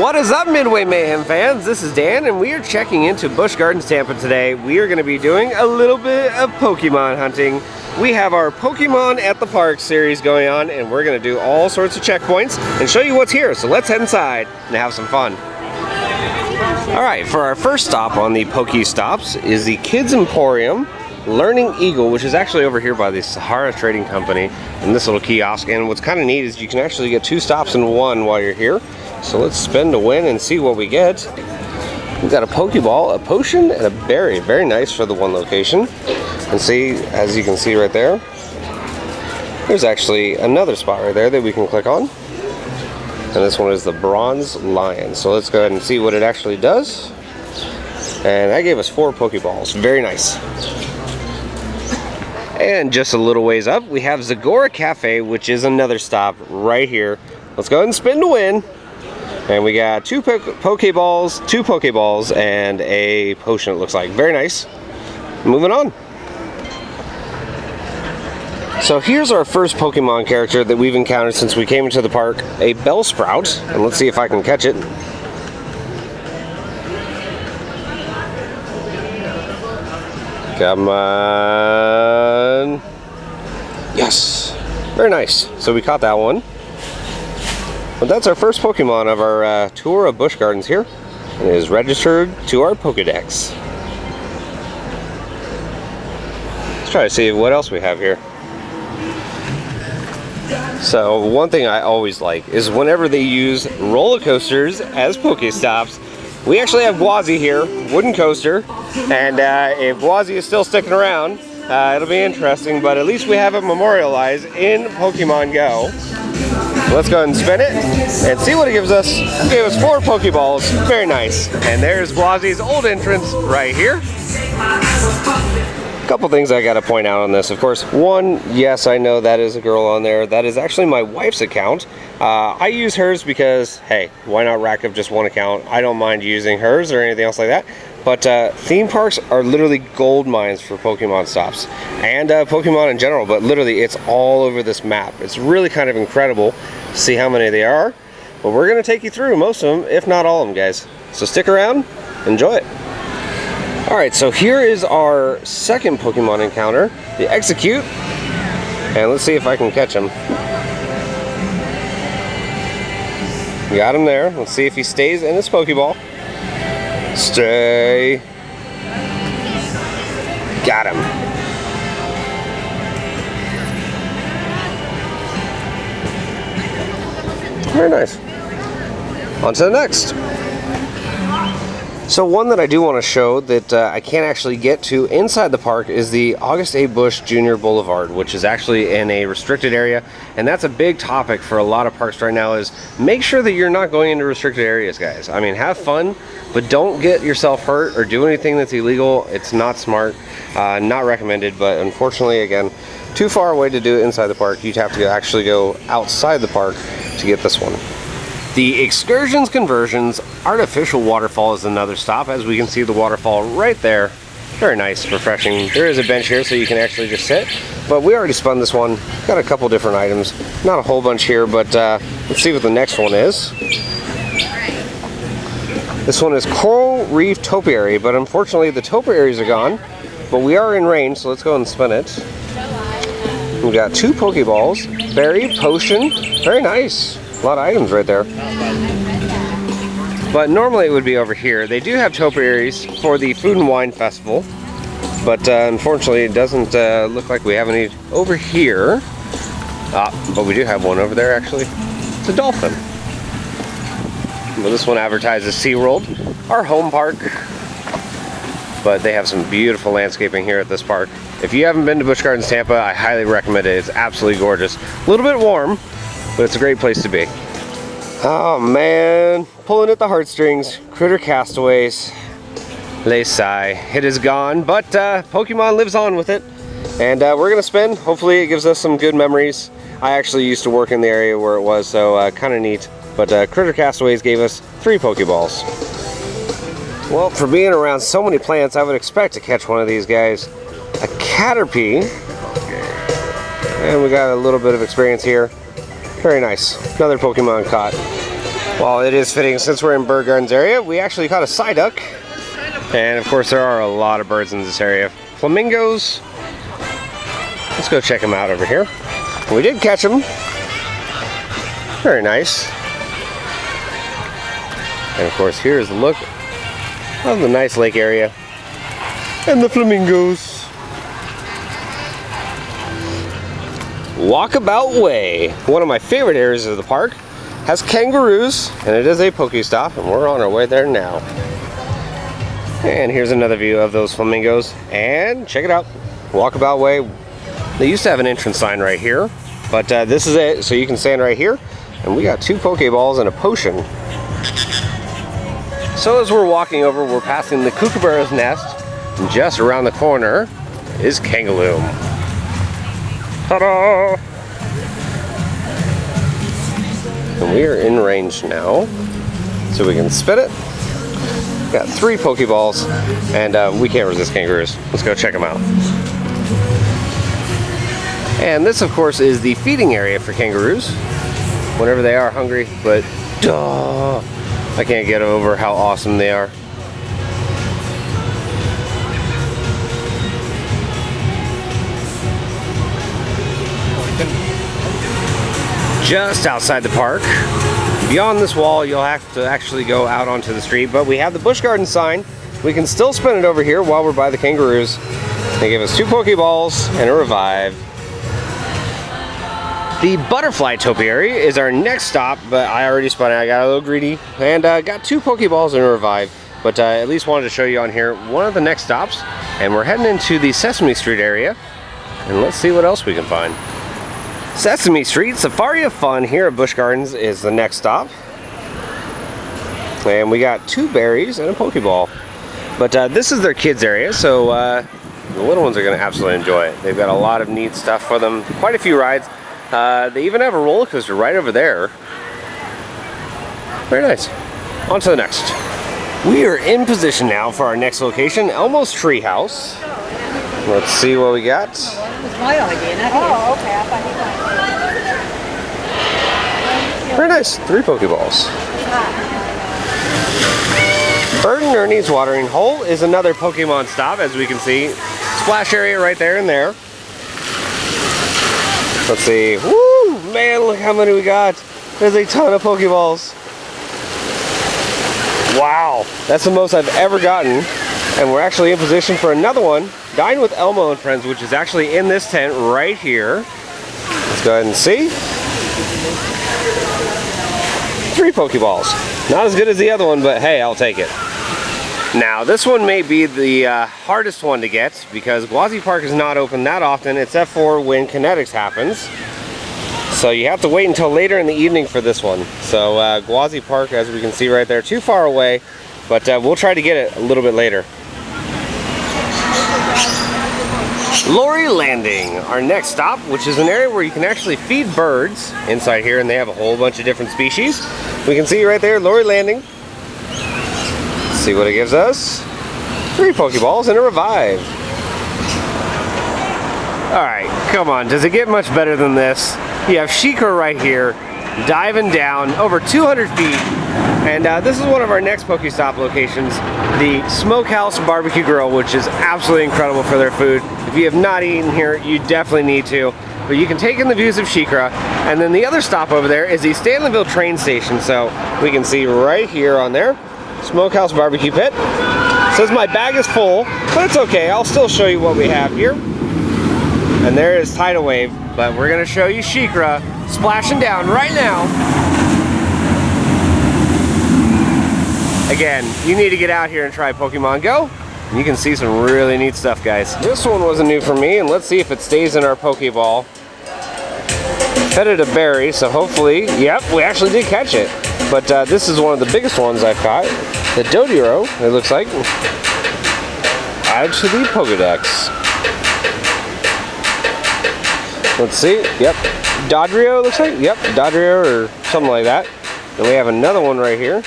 What is up, Midway Mayhem fans? This is Dan, and we are checking into Busch Gardens Tampa today. We are going to be doing a little bit of Pokemon hunting. We have our Pokemon at the Park series going on, and we're going to do all sorts of checkpoints and show you what's here. So let's head inside and have some fun. Alright, for our first stop on the PokéStops is the Kids Emporium Learning Eagle, which is actually over here by the SheiKra Trading Company in this little kiosk. And what's kind of neat is you can actually get 2 stops in one while you're here. So let's spin to win and see what we get. We've got a Pokeball, a potion, and a berry. Very nice for the one location. And see, as you can see right there, there's actually another spot right there that we can click on. And this one is the Bronze Lion. So let's go ahead and see what it actually does. And that gave us 4 Pokeballs. Very nice. And just a little ways up, we have Exeggcute Cafe, which is another stop right here. Let's go ahead and spin to win. And we got 2 Pokeballs, 2 Pokeballs, and a potion, it looks like. Very nice. Moving on. So here's our first Pokemon character that we've encountered since we came into the park, a Bellsprout. And let's see if I can catch it. Come on. Yes. Very nice. So we caught that one. But that's our first Pokemon of our tour of Busch Gardens here. And it is registered to our Pokedex. Let's try to see what else we have here. So one thing I always like is whenever they use roller coasters as PokéStops. We actually have Gwazi here, wooden coaster. And if Gwazi is still sticking around, it'll be interesting. But at least we have it memorialized in Pokemon Go. Let's go ahead and spin it and see what it gives us. It gave us 4 Pokeballs. Very nice. And there's Gwazi's old entrance right here. A couple things I got to point out on this. Of course, one, yes, I know that is a girl on there. That is actually my wife's account. I use hers because, hey, why not rack up just one account? I don't mind using hers or anything else like that. But theme parks are literally gold mines for Pokemon stops and Pokemon in general, but literally it's all over this map. It's really kind of incredible to see how many there are, but we're going to take you through most of them, if not all of them, guys. So stick around, enjoy it. Alright, so here is our second Pokemon encounter, the Exeggcute, and let's see if I can catch him. Got him there. Let's see if he stays in his Pokeball. Stay. Got him. Very nice. On to the next. So one that I do want to show that I can't actually get to inside the park is the August A. Busch Jr. Boulevard, which is actually in a restricted area. And that's a big topic for a lot of parks right now, is make sure that you're not going into restricted areas, guys. I mean, have fun, but don't get yourself hurt or do anything that's illegal. It's not smart, not recommended, but unfortunately, again, too far away to do it inside the park. You'd have to actually go outside the park to get this one. The Excursions Conversions Artificial Waterfall is another stop. As we can see, the waterfall right there. Very nice, refreshing. There is a bench here so you can actually just sit, but we already spun this one. Got a couple different items, not a whole bunch here, but let's see what the next one is. This one is Coral Reef Topiary, but unfortunately the topiaries are gone, but we are in range, so let's go and spin it. We got 2 Pokeballs, berry, potion. Very nice. A lot of items right there. But normally it would be over here. They do have topiaries for the Food and Wine Festival, but unfortunately it doesn't look like we have any over here. But we do have one over there actually. It's a dolphin. But this one advertises SeaWorld, our home park. But they have some beautiful landscaping here at this park. If you haven't been to Busch Gardens Tampa, I highly recommend it. It's absolutely gorgeous. A little bit warm, but it's a great place to be. Oh man, pulling at the heartstrings. Critter Castaways. Lay sigh. It is gone, but Pokemon lives on with it. And we're gonna spin. Hopefully it gives us some good memories. I actually used to work in the area where it was, so kind of neat. But Critter Castaways gave us 3 Pokeballs. Well, for being around so many plants, I would expect to catch one of these guys. A Caterpie. And we got a little bit of experience here. Very nice. Another Pokemon caught. Well, it is fitting since we're in Busch Gardens area, we actually caught a psyduck. And of course there are a lot of birds in this area. Flamingos. Let's go check them out over here. We did catch them. Very nice. And of course here's a look of the nice lake area. And the flamingos. Walkabout Way. One of my favorite areas of the park. Has kangaroos, and it is a PokéStop, and we're on our way there now. And here's another view of those flamingos. And check it out, Walkabout Way. They used to have an entrance sign right here, but this is it, so you can stand right here. And we got 2 Pokeballs and a potion. So as we're walking over, we're passing the Kookaburra's nest, and just around the corner is Kangaloo. Ta-da! And we are in range now, so we can spin it. Got 3 Pokeballs, and we can't resist kangaroos. Let's go check them out. And this, of course, is the feeding area for kangaroos whenever they are hungry, but duh, I can't get over how awesome they are. Just outside the park. Beyond this wall, you'll have to actually go out onto the street, but we have the Busch Gardens sign. We can still spin it over here while we're by the kangaroos. They gave us 2 Pokeballs and a revive. The butterfly topiary is our next stop, but I already spun it. I got a little greedy and got 2 Pokeballs and a revive, but at least wanted to show you on here one of the next stops, and we're heading into the Sesame Street area, and let's see what else we can find. Sesame Street Safari of Fun here at Busch Gardens is the next stop. And we got 2 berries and a Pokeball. But this is their kids area, so the little ones are going to absolutely enjoy it. They've got a lot of neat stuff for them, quite a few rides. They even have a roller coaster right over there. Very nice. On to the next. We are in position now for our next location, Elmo's Treehouse. Let's see what we got. Oh, okay. I thought Very nice. 3 Pokeballs. Bird and Ernie's Watering Hole is another Pokemon stop, as we can see. Splash area right there and there. Let's see. Woo! Man, look how many we got. There's a ton of Pokeballs. Wow. That's the most I've ever gotten. And we're actually in position for another one. Dine with Elmo and Friends, which is actually in this tent right here. Let's go ahead and see. 3 Pokeballs. Not as good as the other one, but hey, I'll take it. Now, this one may be the hardest one to get because Gwazi Park is not open that often, except for when Kinetics happens. So you have to wait until later in the evening for this one. So Gwazi Park, as we can see right there, too far away, but we'll try to get it a little bit later. Lorry Landing, our next stop, which is an area where you can actually feed birds inside here, and they have a whole bunch of different species. We can see right there, Lorry Landing. Let's see what it gives us. 3 Pokeballs and a revive. Alright, come on, does it get much better than this? You have SheiKra right here, diving down over 200 feet. And this is one of our next PokéStop locations, the Smokehouse Barbecue Grill, which is absolutely incredible for their food. If you have not eaten here, you definitely need to. But you can take in the views of SheiKra. And then the other stop over there is the Stanleyville train station. So we can see right here on there, Smokehouse Barbecue Pit. It says my bag is full, but it's okay. I'll still show you what we have here. And there is Tidal Wave, but we're gonna show you SheiKra splashing down right now. Again, you need to get out here and try Pokemon Go. You can see some really neat stuff, guys. This one wasn't new for me, and let's see if it stays in our Pokeball. Fed it a berry, so hopefully, yep, we actually did catch it. But this is one of the biggest ones I've caught. The Dodiro, it looks like. Add to the Pokedex. Let's see, yep. Dodrio, looks like, yep, Dodrio or something like that. Then we have another one right here.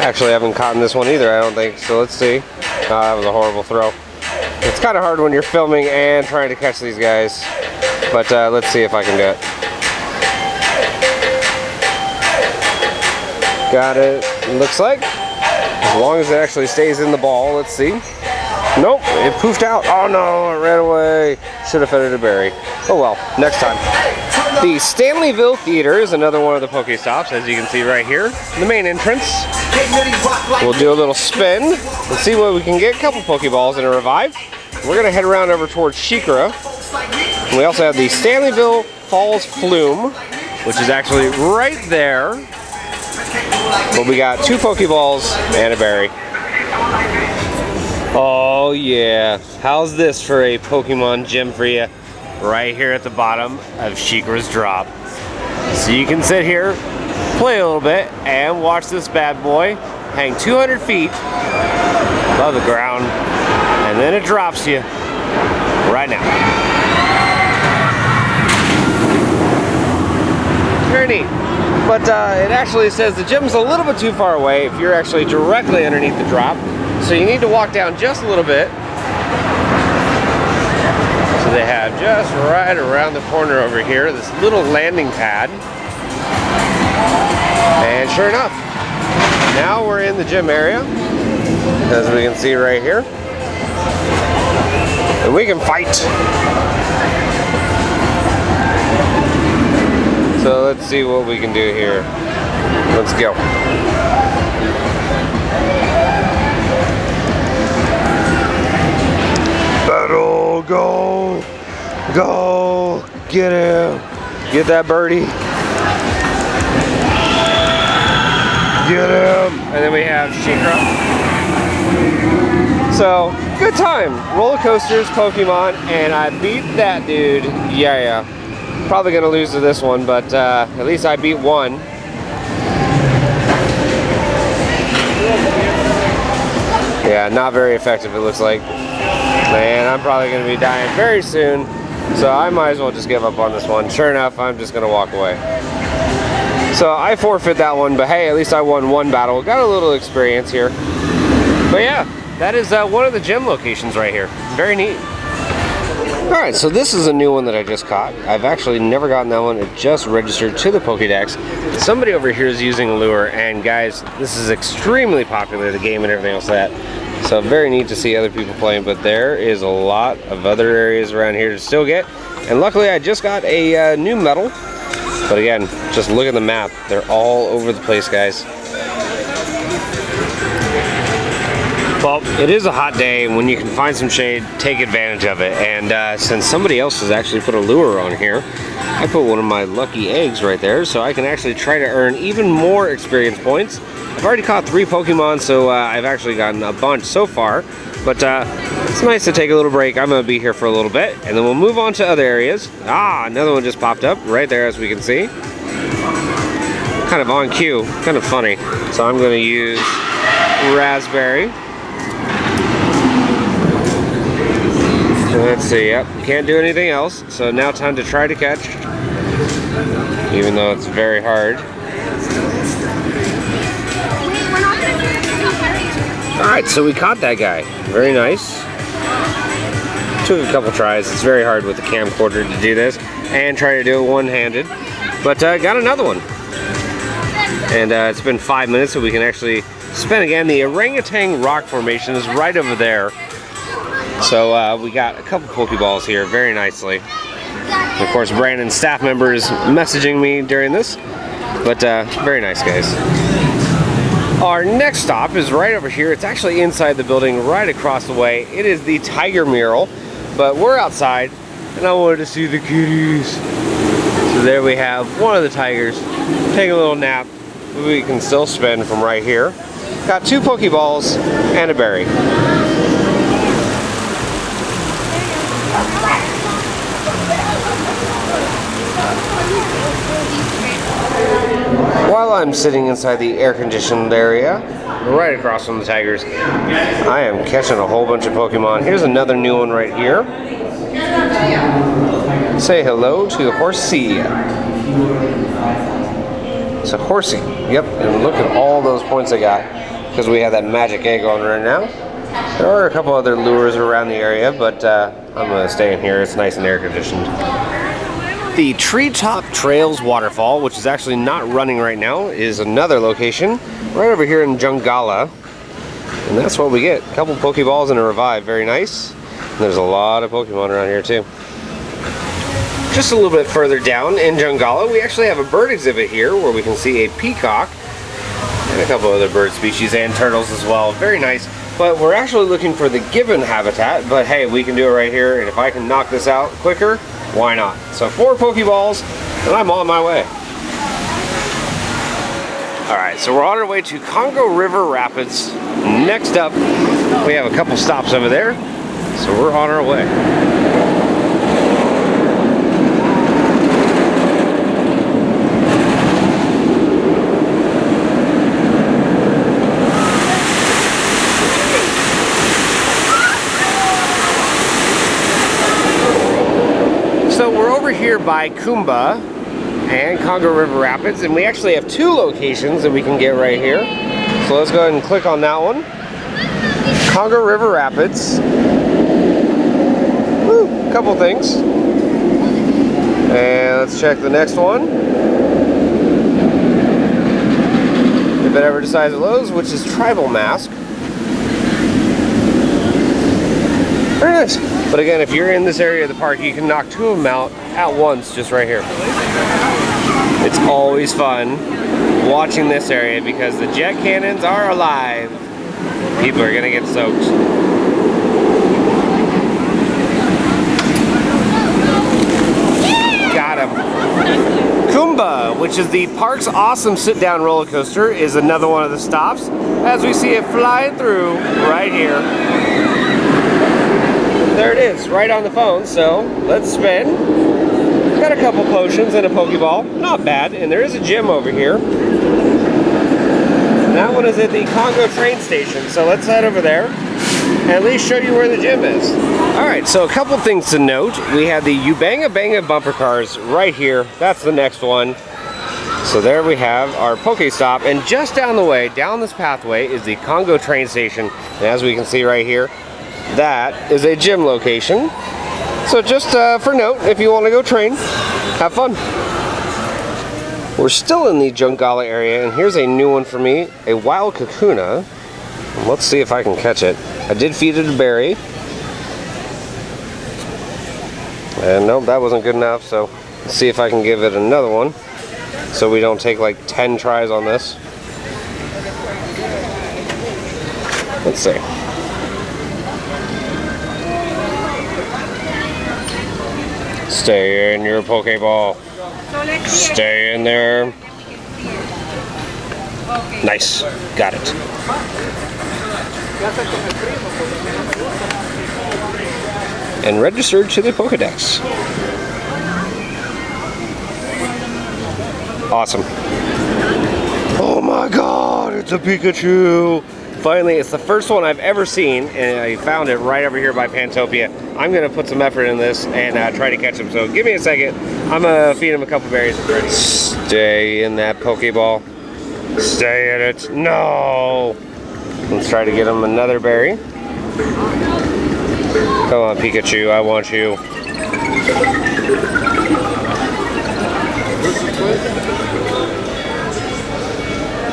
Actually, I haven't caught this one either, I don't think. So let's see. Oh, that was a horrible throw. It's kind of hard when you're filming and trying to catch these guys. But let's see if I can do it. Got it, looks like. As long as it actually stays in the ball, let's see. Nope, it poofed out. Oh no, it ran away. Should have fed it a berry. Oh well, next time. The Stanleyville Theater is another one of the PokéStops, as you can see right here. The main entrance. We'll do a little spin and see what we can get. A couple Pokeballs and a revive. We're gonna head around over towards SheiKra. We also have the Stanleyville Falls Flume, which is actually right there. But we got 2 Pokeballs and a berry. Oh yeah, how's this for a Pokemon gym for you? Right here at the bottom of SheiKra's drop. So you can sit here, play a little bit, and watch this bad boy hang 200 feet above the ground, and then it drops you right now. Very neat. But it actually says the gym's a little bit too far away if you're actually directly underneath the drop. So you need to walk down just a little bit. So they have just right around the corner over here this little landing pad. And sure enough, now we're in the gym area, as we can see right here. And we can fight. So let's see what we can do here. Let's go. Battle, go, go, get him, get that birdie, get him, and then we have SheiKra. So, good time, roller coasters, Pokemon, and I beat that dude, yeah. Probably gonna lose to this one, but at least I beat one. Yeah, not very effective it looks like. Man, I'm probably gonna be dying very soon, so I might as well just give up on this one. Sure enough, I'm just gonna walk away. So I forfeit that one, but hey, at least I won one battle. Got a little experience here. But yeah, that is one of the gym locations right here. Very neat. Alright, so this is a new one that I just caught. I've actually never gotten that one. It just registered to the Pokédex. Somebody over here is using a lure, and guys, this is extremely popular, the game and everything else like that. So very neat to see other people playing, but there is a lot of other areas around here to still get. And luckily I just got a new medal. But again, just look at the map. They're all over the place, guys. Well, it is a hot day, and when you can find some shade, take advantage of it. And since somebody else has actually put a lure on here, I put one of my lucky eggs right there, so I can actually try to earn even more experience points. I've already caught 3 Pokemon, so I've actually gotten a bunch so far. But it's nice to take a little break. I'm going to be here for a little bit, and then we'll move on to other areas. Ah, another one just popped up right there, as we can see. Kind of on cue, kind of funny. So I'm going to use Raspberry. Let's see, yep, can't do anything else. So now time to try to catch, even though it's very hard. Alright, so we caught that guy. Very nice. Took a couple tries. It's very hard with the camcorder to do this and try to do it one-handed. But got another one. And it's been 5 minutes, so we can actually spin again. The orangutan rock formation is right over there. So we got a couple Pokeballs here very nicely. And of course, Brandon's staff member is messaging me during this. But very nice, guys. Our next stop is right over here. It's actually inside the building, right across the way. It is the Tiger Mural. But we're outside, and I wanted to see the kitties. So there we have one of the tigers. Take a little nap. We can still spin from right here. Got 2 Pokeballs and a berry. While I'm sitting inside the air-conditioned area, right across from the tigers, I am catching a whole bunch of Pokemon. Here's another new one right here. Say hello to Horsey. It's a Horsey. Yep, and look at all those points I got because we have that magic egg on right now. There are a couple other lures around the area, but I'm going to stay in here. It's nice and air-conditioned. The Treetop Trails waterfall, which is actually not running right now, is another location right over here in Jungala. And that's what we get. A couple Pokeballs and a Revive. Very nice. And there's a lot of Pokemon around here too. Just a little bit further down in Jungala, we actually have a bird exhibit here where we can see a peacock and a couple other bird species and turtles as well. Very nice. But we're actually looking for the gibbon habitat, but hey, we can do it right here, and if I can knock this out quicker, why not? So 4 Pokeballs, and I'm on my way. Alright, so we're on our way to Congo River Rapids. Next up, we have a couple stops over there, so we're on our way. So we're over here by Kumba and Congo River Rapids, and we actually have 2 locations that we can get right here. So let's go ahead and click on that one. Congo River Rapids. Woo, couple things. And let's check the next one. If it ever decides it loads, which is Tribal Mask. Very nice. But again, if you're in this area of the park, you can knock 2 of them out at once, just right here. It's always fun watching this area because the jet cannons are alive. People are gonna get soaked. Got him. Kumba, which is the park's awesome sit-down roller coaster, is another one of the stops as we see it flying through right here. There it is, right on the phone, so let's spin. Got a couple potions and a Pokeball, not bad, and there is a gym over here. And that one is at the Congo train station, so let's head over there and at least show you where the gym is. Alright, so a couple things to note. We have the Ubanga Banga bumper cars right here. That's the next one. So there we have our PokéStop, and just down the way, down this pathway, is the Congo train station. And as we can see right here, that is a gym location. So just for note, if you want to go train, have fun. We're still in the Jungala area, and here's a new one for me, a wild Kakuna. Let's see if I can catch it. I did feed it a berry. And nope, that wasn't good enough, so let's see if I can give it another one so we don't take like 10 tries on this. Let's see. Stay in your Pokeball. Stay in there. Nice. Got it. And registered to the Pokedex. Awesome. Oh my god, it's a Pikachu! Finally, it's the first one I've ever seen, and I found it right over here by Pantopia. I'm going to put some effort in this and try to catch him, so give me a second. I'm going to feed him a couple berries and ready. Stay in that Pokeball. Stay in it. No! Let's try to get him another berry. Come on, Pikachu, I want you.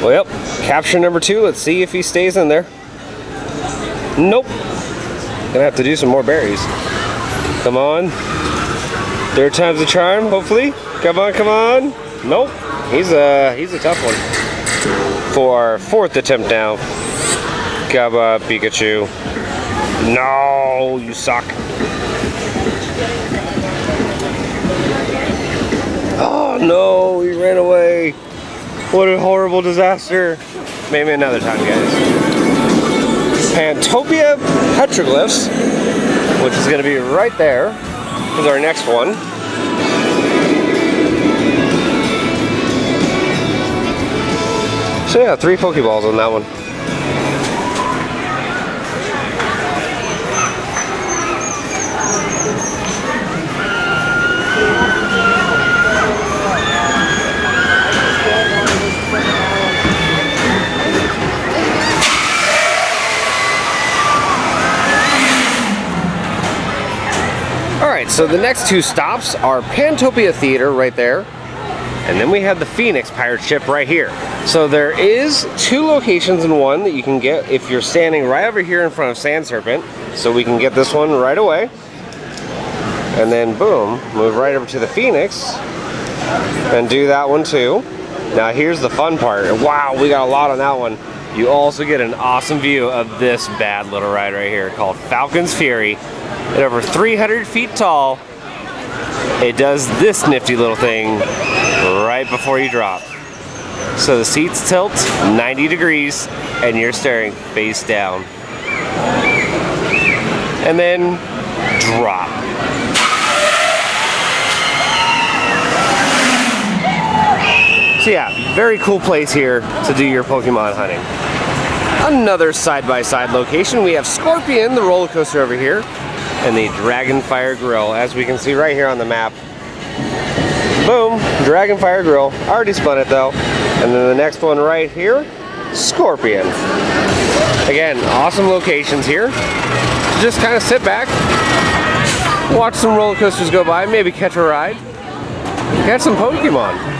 Well, yep, capture number 2. Let's see if he stays in there. Nope. Gonna have to do some more berries. Come on. Third time's a charm, hopefully. Come on, come on. Nope. He's a tough one. For our 4th attempt now. Come on, Pikachu. No, you suck. Oh no, he ran away. What a horrible disaster. Maybe another time, guys. Pantopia petroglyphs, which is going to be right there, is our next one. So yeah, 3 Pokeballs on that one. so the next two stops are Pantopia Theater right there, and then we have the Phoenix pirate ship right here. So there is two locations in one that you can get if you're standing right over here in front of Sand Serpent. So we can get this one right away. And then boom, move right over to the Phoenix and do that one too. Now here's the fun part. Wow, we got a lot on that one. You also get an awesome view of this bad little ride right here called Falcon's Fury. At over 300 feet tall, it does this nifty little thing right before you drop. So the seats tilt 90 degrees and you're staring face down. And then drop. So yeah, very cool place here to do your Pokemon hunting. Another side-by-side location, we have Scorpion, the roller coaster over here, and the Dragonfire Grill, as we can see right here on the map. Boom, Dragonfire Grill. Already spun it though. And then the next one right here, Scorpion. Again, awesome locations here. Just kind of sit back, watch some roller coasters go by, maybe catch a ride, catch some Pokemon.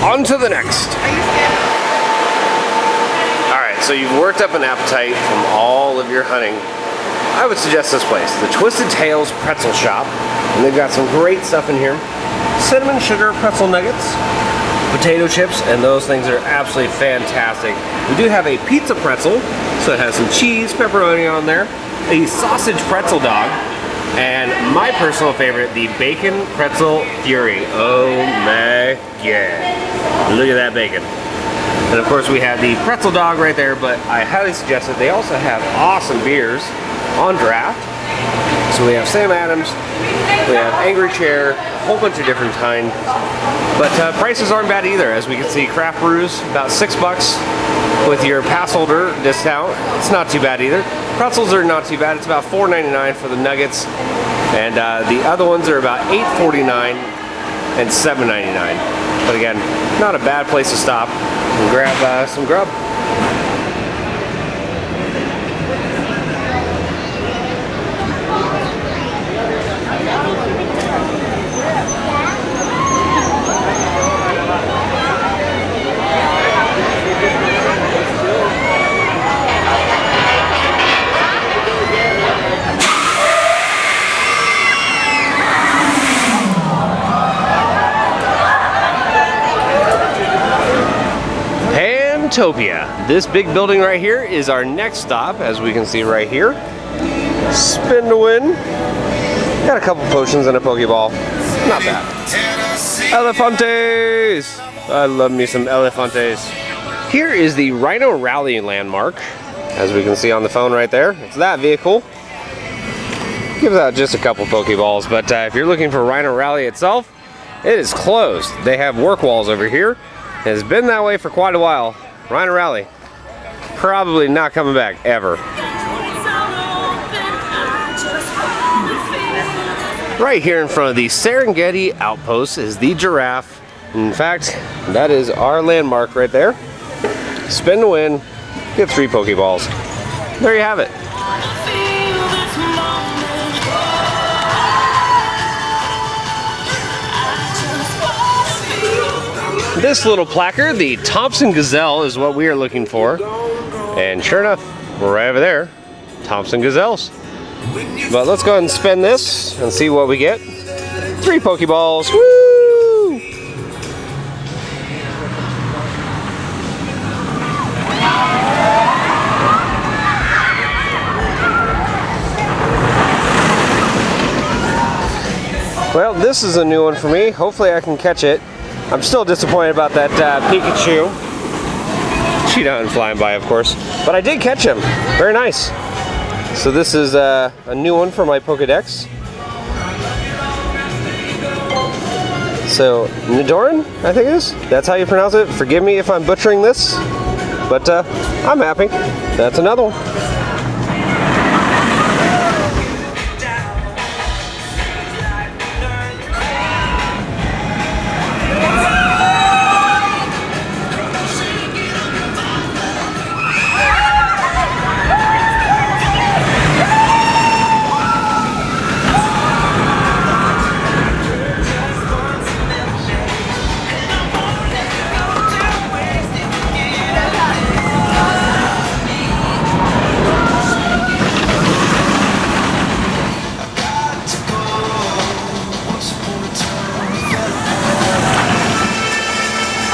On to the next. Alright, so you've worked up an appetite from all of your hunting. I would suggest this place, the Twisted Tails Pretzel Shop. And they've got some great stuff in here. Cinnamon sugar pretzel nuggets, potato chips, and those things are absolutely fantastic. We do have a pizza pretzel, so it has some cheese, pepperoni on there, a sausage pretzel dog, and my personal favorite, the Bacon Pretzel Fury. Oh my god. Look at that bacon. And of course we have the pretzel dog right there, but I highly suggest it. They also have awesome beers on draft. So we have Sam Adams, we have Angry Chair, a whole bunch of different kinds. But prices aren't bad either. As we can see, craft brews, about $6 with your pass holder discount. It's not too bad either. Pretzels are not too bad. It's about $4.99 for the nuggets. And the other ones are about $8.49 and $7.99. But again, not a bad place to stop and grab some grub. Pantopia. This big building right here is our next stop, as we can see right here. Spin to win. Got a couple potions and a Pokeball. Not bad. Elefantes! I love me some Elefantes. Here is the Rhino Rally landmark, as we can see on the phone right there. It's that vehicle. Gives out just a couple Pokeballs, but if you're looking for Rhino Rally itself, it is closed. They have work walls over here. It has been that way for quite a while. Rhino Rally, probably not coming back, ever. Right here in front of the Serengeti Outpost is the giraffe. In fact, that is our landmark right there. Spin to win, get 3 Pokeballs. There you have it. This little placard, the Thompson Gazelle, is what we are looking for. And sure enough, we're right over there. Thompson Gazelles. But let's go ahead and spin this and see what we get. 3 Pokeballs. Woo! Well, this is a new one for me. Hopefully I can catch it. I'm still disappointed about that Pikachu. Cheetah and flying by, of course. But I did catch him. Very nice. So this is a new one for my Pokédex. So Nidoran, I think it is. That's how you pronounce it. Forgive me if I'm butchering this, but I'm happy. That's another one.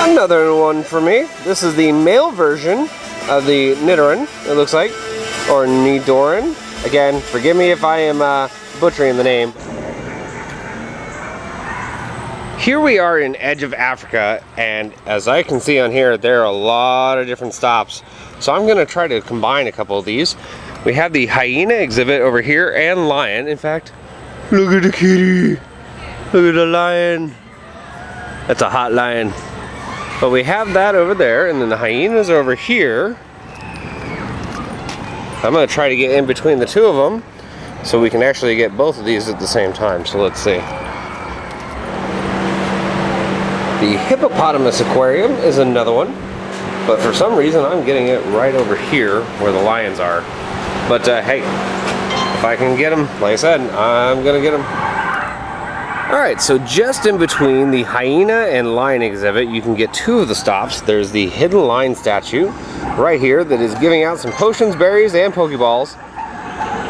Another one for me. This is the male version of the Nidoran, it looks like, or Nidoran. Again, forgive me if I am butchering the name. Here we are in Edge of Africa, and as I can see on here, there are a lot of different stops. So I'm going to try to combine a couple of these. We have the hyena exhibit over here and lion. In fact, look at the kitty. Look at the lion. That's a hot lion. But we have that over there, and then the hyenas are over here. I'm going to try to get in between the two of them so we can actually get both of these at the same time. So let's see. The hippopotamus aquarium is another one, but for some reason I'm getting it right over here where the lions are. But hey, if I can get them, like I said, I'm going to get them. Alright, so just in between the hyena and lion exhibit, you can get two of the stops. There's the hidden lion statue right here that is giving out some potions, berries, and Pokeballs.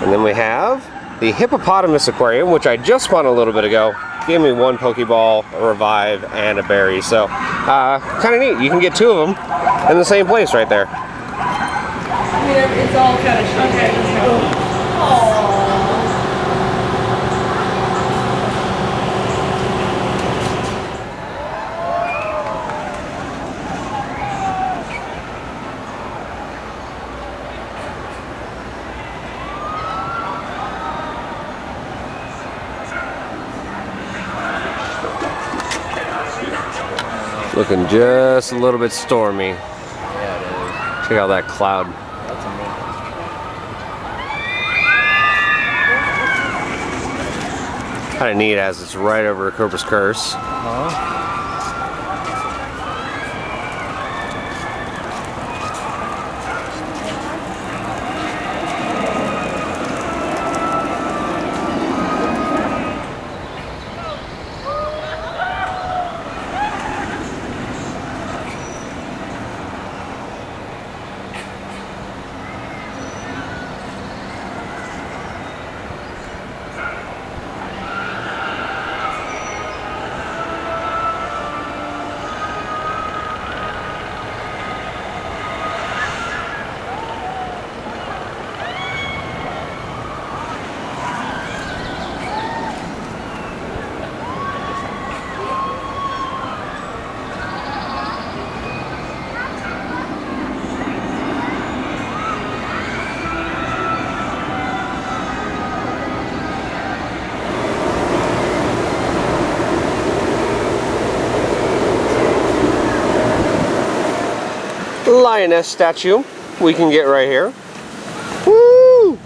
And then we have the hippopotamus aquarium, which I just spun a little bit ago. Gave me one Pokeball, a revive, and a berry. So, kind of neat. You can get two of them in the same place right there. It's all kind of okay. Aww. Looking just a little bit stormy. Yeah, it is. Check out that cloud. That's amazing. Kind of neat as it's right over Cobra's Curse. Huh? Lioness statue we can get right here. Woo!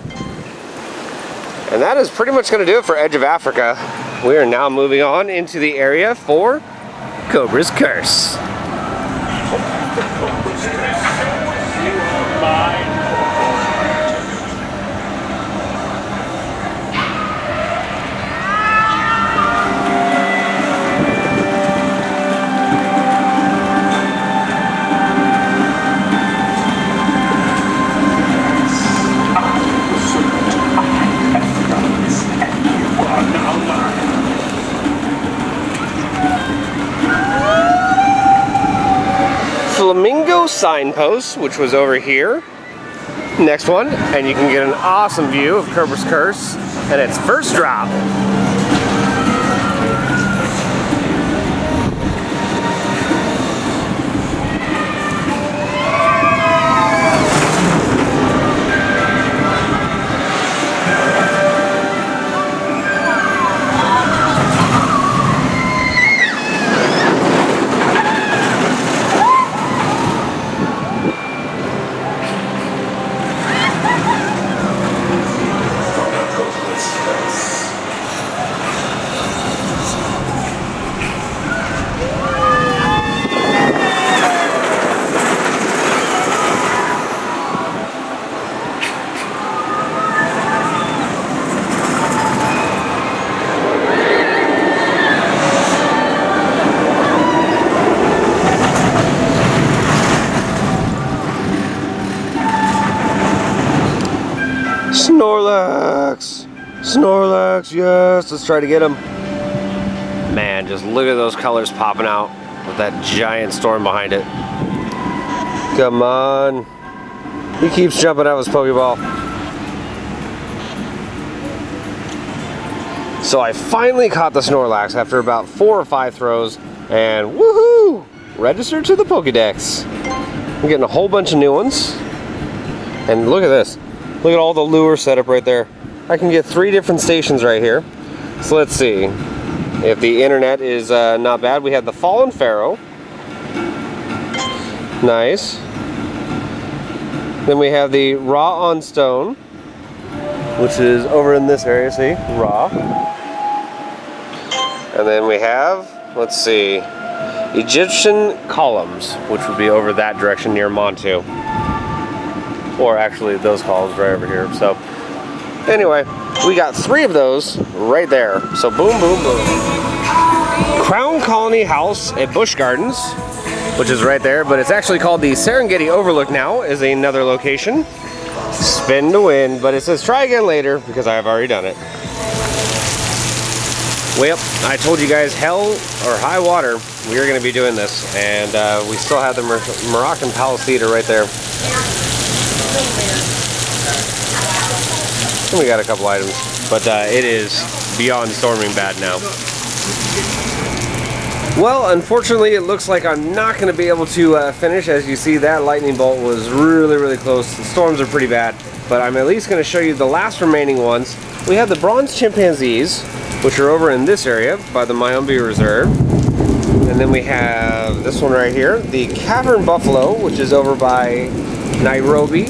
And that is pretty much going to do it for Edge of Africa. We are now moving on into the area for Cobra's Curse. Flamingo signpost, which was over here. Next one, and you can get an awesome view of Cobra's Curse and its first drop. Northwest. Let's try to get him. Man, just look at those colors popping out with that giant storm behind it. Come on. He keeps jumping out of his Pokeball. So I finally caught the Snorlax after about 4 or 5 throws, and woohoo! Registered to the Pokédex. I'm getting a whole bunch of new ones. And look at this. Look at all the lure set up right there. I can get 3 different stations right here. So let's see. If the internet is not bad, we have the Fallen Pharaoh. Nice. Then we have the Raw on Stone, which is over in this area, see? Raw. And then we have, let's see, Egyptian Columns, which would be over that direction near Montu. Or actually those columns right over here. So anyway, we got 3 of those right there. So boom, boom, boom. Crown Colony House at Busch Gardens, which is right there, but it's actually called the Serengeti Overlook now, is another location. Spin to win, but it says try again later because I have already done it. Well, I told you guys hell or high water, we are going to be doing this, and we still have the Moroccan Palace Theater right there. And we got a couple items, but it is beyond storming bad now. Well, unfortunately, it looks like I'm not going to be able to finish. As you see, that lightning bolt was really, really close. The storms are pretty bad, but I'm at least going to show you the last remaining ones. We have the bronze chimpanzees, which are over in this area by the Mayombe Reserve. And then we have this one right here, the cavern buffalo, which is over by Nairobi,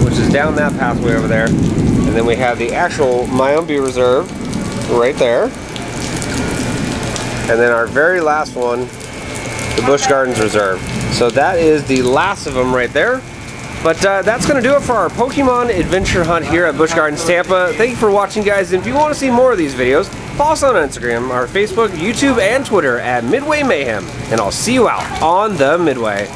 which is down that pathway over there. And then we have the actual Mayombe Reserve right there. And then our very last one, the Busch Gardens Reserve. So that is the last of them right there. But that's going to do it for our Pokemon adventure hunt here at Busch Gardens Tampa. Thank you for watching, guys. And if you want to see more of these videos, follow us on Instagram, our Facebook, YouTube, and Twitter at Midway Mayhem. And I'll see you out on the Midway.